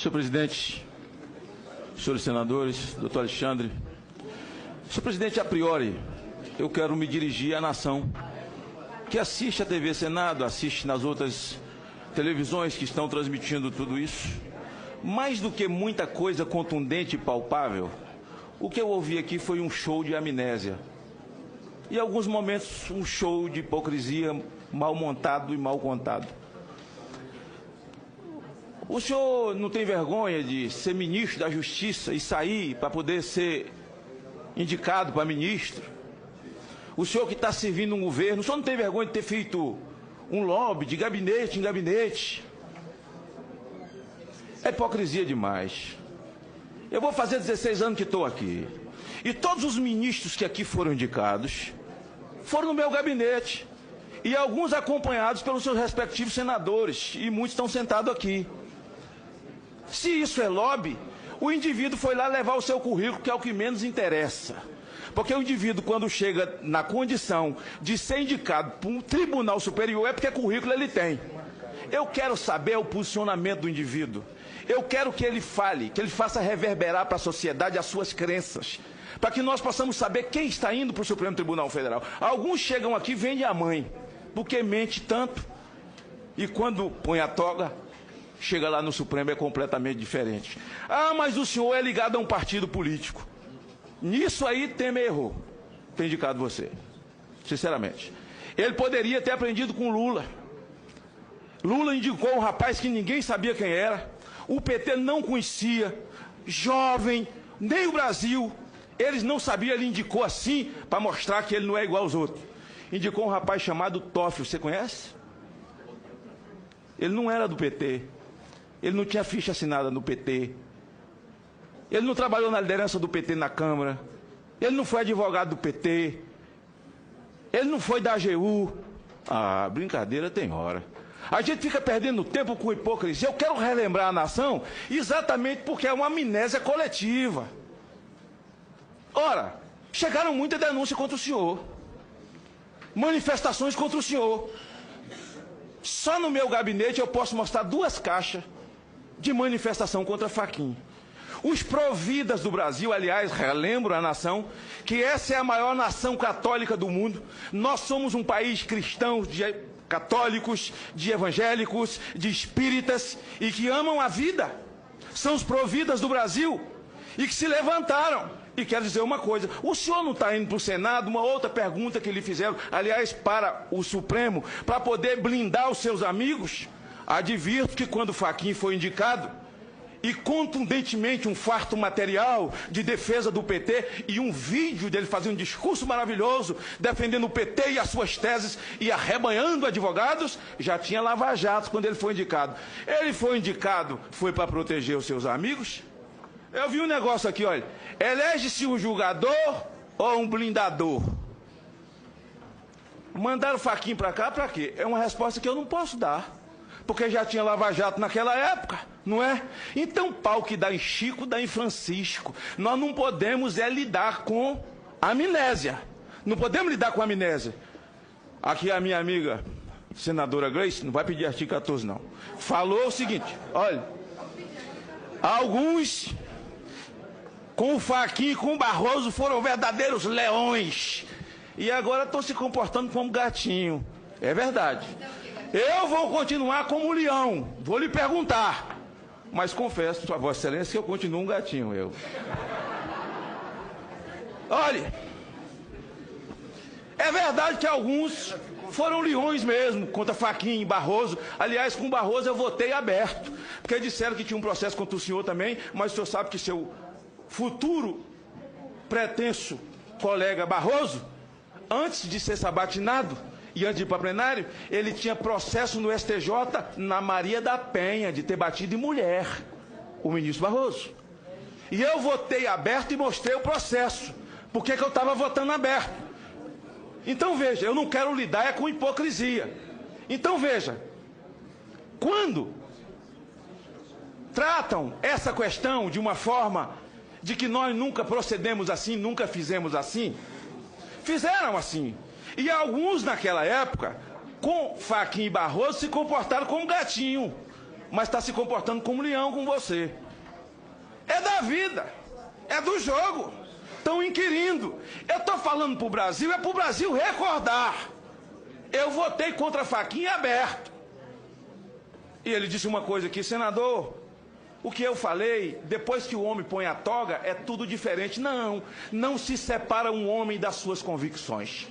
Senhor presidente, senhores senadores, doutor Alexandre, senhor presidente, a priori, eu quero me dirigir à nação que assiste à TV Senado, assiste nas outras televisões que estão transmitindo tudo isso. Mais do que muita coisa contundente e palpável, o que eu ouvi aqui foi um show de amnésia. E, em alguns momentos, um show de hipocrisia mal montado e mal contado. O senhor não tem vergonha de ser ministro da Justiça e sair para poder ser indicado para ministro? O senhor que está servindo um governo, o senhor não tem vergonha de ter feito um lobby de gabinete em gabinete? É hipocrisia demais. Eu vou fazer 16 anos que estou aqui. E todos os ministros que aqui foram indicados foram no meu gabinete. E alguns acompanhados pelos seus respectivos senadores. E muitos estão sentados aqui. Se isso é lobby, o indivíduo foi lá levar o seu currículo, que é o que menos interessa. Porque o indivíduo, quando chega na condição de ser indicado por um tribunal superior, é porque currículo ele tem. Eu quero saber o posicionamento do indivíduo. Eu quero que ele fale, que ele faça reverberar para a sociedade as suas crenças, para que nós possamos saber quem está indo para o Supremo Tribunal Federal. Alguns chegam aqui e vendem a mãe, porque mente tanto, e quando põe a toga, chega lá no Supremo é completamente diferente. Ah, mas o senhor é ligado a um partido político. Nisso aí Temer errou, ter indicado você, sinceramente. Ele poderia ter aprendido com Lula. Lula indicou um rapaz que ninguém sabia quem era, o PT não conhecia, jovem, nem o Brasil, eles não sabiam, ele indicou assim, para mostrar que ele não é igual aos outros. Indicou um rapaz chamado Toffoli, você conhece? Ele não era do PT, ele não tinha ficha assinada no PT, ele não trabalhou na liderança do PT na Câmara, ele não foi advogado do PT, ele não foi da AGU. Ah, brincadeira tem hora. A gente fica perdendo tempo com hipocrisia. Eu quero relembrar a nação exatamente porque é uma amnésia coletiva. Ora, chegaram muitas denúncias contra o senhor, manifestações contra o senhor. Só no meu gabinete eu posso mostrar 2 caixas de manifestação contra Fachin. Os providas do Brasil, aliás, relembro a nação, que essa é a maior nação católica do mundo. Nós somos um país cristão, de católicos, de evangélicos, de espíritas e que amam a vida. São os providas do Brasil e que se levantaram. E quero dizer uma coisa, o senhor não está indo para o Senado, uma outra pergunta que lhe fizeram, aliás, para o Supremo, para poder blindar os seus amigos? Advirto que quando Fachin foi indicado, e contundentemente um farto material de defesa do PT e um vídeo dele fazendo um discurso maravilhoso, defendendo o PT e as suas teses e arrebanhando advogados, já tinha lava-jatos quando ele foi indicado. Ele foi indicado, foi para proteger os seus amigos? Eu vi um negócio aqui, olha, elege-se um julgador ou um blindador? Mandaram o Fachin para cá para quê? É uma resposta que eu não posso dar, porque já tinha lava-jato naquela época, não é? Então, pau que dá em Chico, dá em Francisco. Nós não podemos lidar com amnésia. Não podemos lidar com amnésia. Aqui a minha amiga, senadora Gleice, não vai pedir artigo 14 não, falou o seguinte, olha, alguns com o Fachin e com o Barroso foram verdadeiros leões e agora estão se comportando como gatinho. É verdade. Eu vou continuar como leão, vou lhe perguntar, mas confesso a Vossa Excelência que eu continuo um gatinho, eu. Olha, é verdade que alguns foram leões mesmo, contra Fachin e Barroso. Aliás, com Barroso eu votei aberto, porque disseram que tinha um processo contra o senhor também, mas o senhor sabe que seu futuro pretenso colega Barroso, antes de ser sabatinado, e antes de ir para plenário, ele tinha processo no STJ na Maria da Penha, de ter batido em mulher, o ministro Barroso. E eu votei aberto e mostrei o processo. Por que eu estava votando aberto? Então veja, eu não quero lidar com hipocrisia. Então veja, quando tratam essa questão de uma forma de que nós nunca procedemos assim, nunca fizemos assim, fizeram assim. E alguns naquela época, com Fachin e Barroso, se comportaram como gatinho. mas está se comportando como um leão com você. É da vida, é do jogo. Estão inquirindo. Eu estou falando para o Brasil, é para o Brasil recordar. Eu votei contra a faquinha aberto. E ele disse uma coisa aqui, senador, o que eu falei, depois que o homem põe a toga, é tudo diferente. Não, não se separa um homem das suas convicções.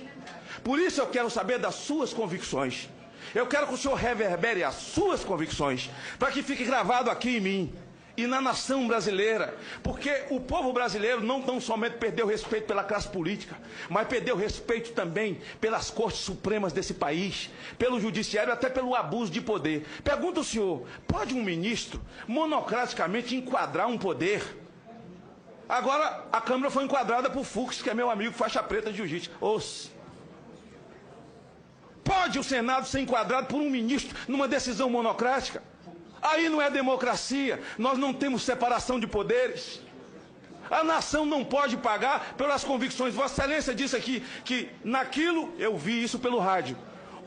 Por isso eu quero saber das suas convicções. Eu quero que o senhor reverbere as suas convicções, para que fique gravado aqui em mim e na nação brasileira, porque o povo brasileiro não tão somente perdeu respeito pela classe política, mas perdeu respeito também pelas cortes supremas desse país, pelo judiciário, até pelo abuso de poder. Pergunta o senhor, pode um ministro monocraticamente enquadrar um poder? Agora a Câmara foi enquadrada por Fux, que é meu amigo faixa preta de jiu-jitsu. Pode o Senado ser enquadrado por um ministro numa decisão monocrática? Aí não é democracia, nós não temos separação de poderes. A nação não pode pagar pelas convicções. Vossa Excelência disse aqui que naquilo, eu vi isso pelo rádio,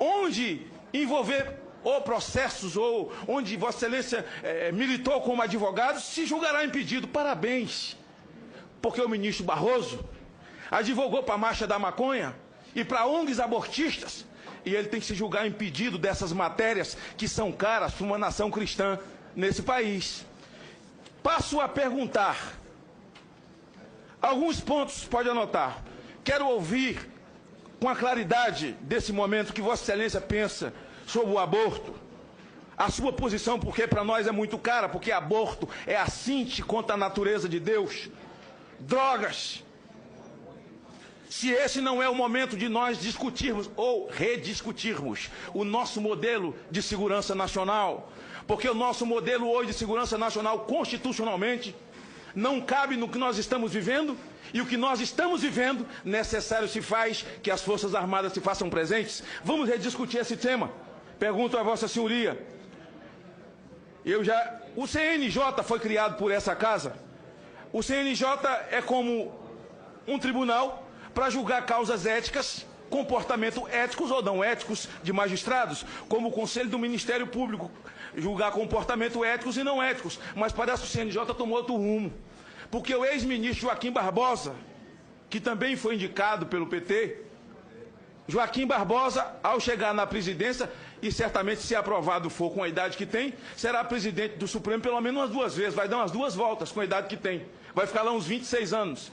onde envolver ou processos, ou onde Vossa Excelência militou como advogado, se julgará impedido. Parabéns, porque o ministro Barroso advogou para a Marcha da Maconha e para ONGs abortistas, e ele tem que se julgar impedido dessas matérias que são caras para uma nação cristã nesse país. Passo a perguntar. Alguns pontos, pode anotar. Quero ouvir com a claridade desse momento que Vossa Excelência pensa sobre o aborto. A sua posição, porque para nós é muito cara, porque aborto é assinte contra a natureza de Deus. Drogas. Se esse não é o momento de nós discutirmos ou rediscutirmos o nosso modelo de segurança nacional, porque o nosso modelo hoje de segurança nacional constitucionalmente não cabe no que nós estamos vivendo, e o que nós estamos vivendo, necessário se faz que as Forças Armadas se façam presentes. Vamos rediscutir esse tema. Pergunto a Vossa Senhoria, o CNJ foi criado por essa casa. O CNJ é como um tribunal para julgar causas éticas, comportamento éticos ou não éticos de magistrados, como o Conselho do Ministério Público, julgar comportamento éticos e não éticos. Mas parece que o CNJ tomou outro rumo, porque o ex-ministro Joaquim Barbosa, que também foi indicado pelo PT, Joaquim Barbosa, ao chegar na presidência, e certamente se aprovado for com a idade que tem, será presidente do Supremo pelo menos umas 2 vezes, vai dar umas 2 voltas com a idade que tem, vai ficar lá uns 26 anos.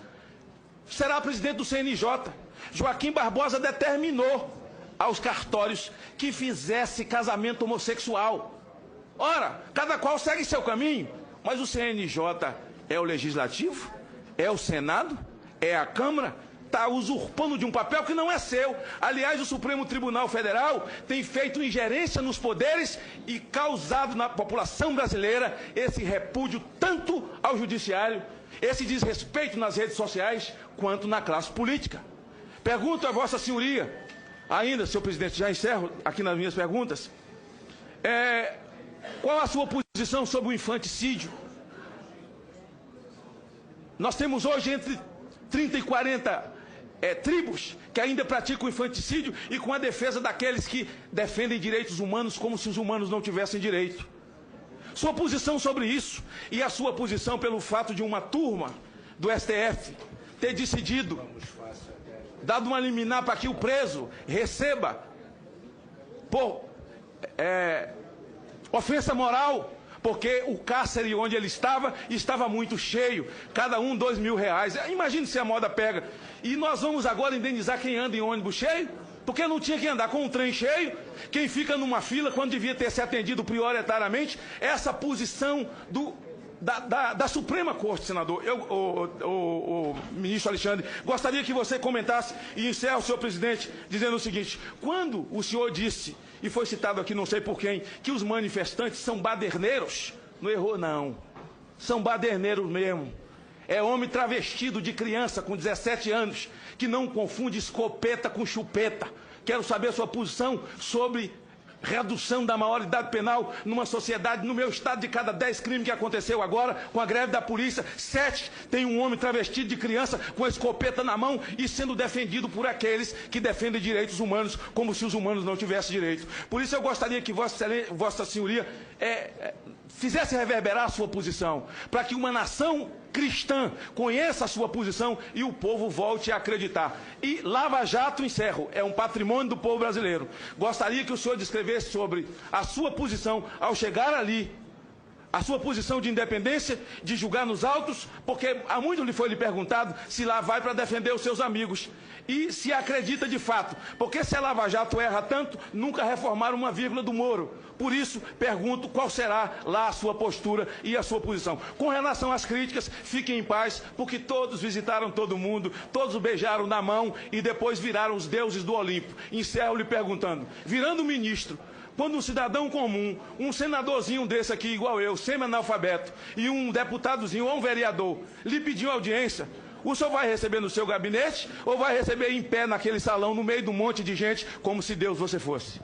Será presidente do CNJ. Joaquim Barbosa determinou aos cartórios que fizesse casamento homossexual. Ora, cada qual segue seu caminho, mas o CNJ é o Legislativo, é o Senado, é a Câmara, está usurpando de um papel que não é seu. Aliás, o Supremo Tribunal Federal tem feito ingerência nos poderes e causado na população brasileira esse repúdio tanto ao Judiciário, esse desrespeito nas redes sociais, quanto na classe política. Pergunto a Vossa Senhoria, ainda, senhor presidente, já encerro aqui nas minhas perguntas, qual a sua posição sobre o infanticídio? Nós temos hoje entre 30 e 40 tribos que ainda praticam o infanticídio, e com a defesa daqueles que defendem direitos humanos como se os humanos não tivessem direito. Sua posição sobre isso, e a sua posição pelo fato de uma turma do STF ter decidido, dado uma liminar para que o preso receba por ofensa moral, porque o cárcere onde ele estava muito cheio, cada um R$2.000. Imagine se a moda pega. E nós vamos agora indenizar quem anda em ônibus cheio? Porque não tinha que andar com um trem cheio, quem fica numa fila quando devia ter se atendido prioritariamente. Essa posição da Suprema Corte, senador. O ministro Alexandre, gostaria que você comentasse, e encerro, senhor presidente, dizendo o seguinte: quando o senhor disse, e foi citado aqui não sei por quem, que os manifestantes são baderneiros, não errou não, são baderneiros mesmo. É homem travestido de criança com 17 anos, que não confunde escopeta com chupeta. Quero saber a sua posição sobre redução da maioridade penal numa sociedade, no meu estado, de cada 10 crimes que aconteceu agora, com a greve da polícia, 7 tem um homem travestido de criança com a escopeta na mão e sendo defendido por aqueles que defendem direitos humanos, como se os humanos não tivessem direitos. Por isso eu gostaria que Vossa Senhoria fizesse reverberar a sua posição, para que uma nação cristã conheça a sua posição e o povo volte a acreditar. E Lava Jato, encerro, é um patrimônio do povo brasileiro. Gostaria que o senhor descrevesse sobre a sua posição ao chegar ali, a sua posição de independência, de julgar nos autos, porque há muito lhe foi perguntado se lá vai para defender os seus amigos. E se acredita de fato, porque se a Lava Jato erra tanto, nunca reformaram uma vírgula do Moro. Por isso, pergunto qual será lá a sua postura e a sua posição. Com relação às críticas, fiquem em paz, porque todos visitaram todo mundo, todos o beijaram na mão e depois viraram os deuses do Olimpo. Encerro lhe perguntando, virando ministro, quando um cidadão comum, um senadorzinho desse aqui, igual eu, semi-analfabeto, e um deputadozinho ou um vereador, lhe pediu audiência, o senhor vai receber no seu gabinete ou vai receber em pé naquele salão, no meio de um monte de gente, como se Deus você fosse?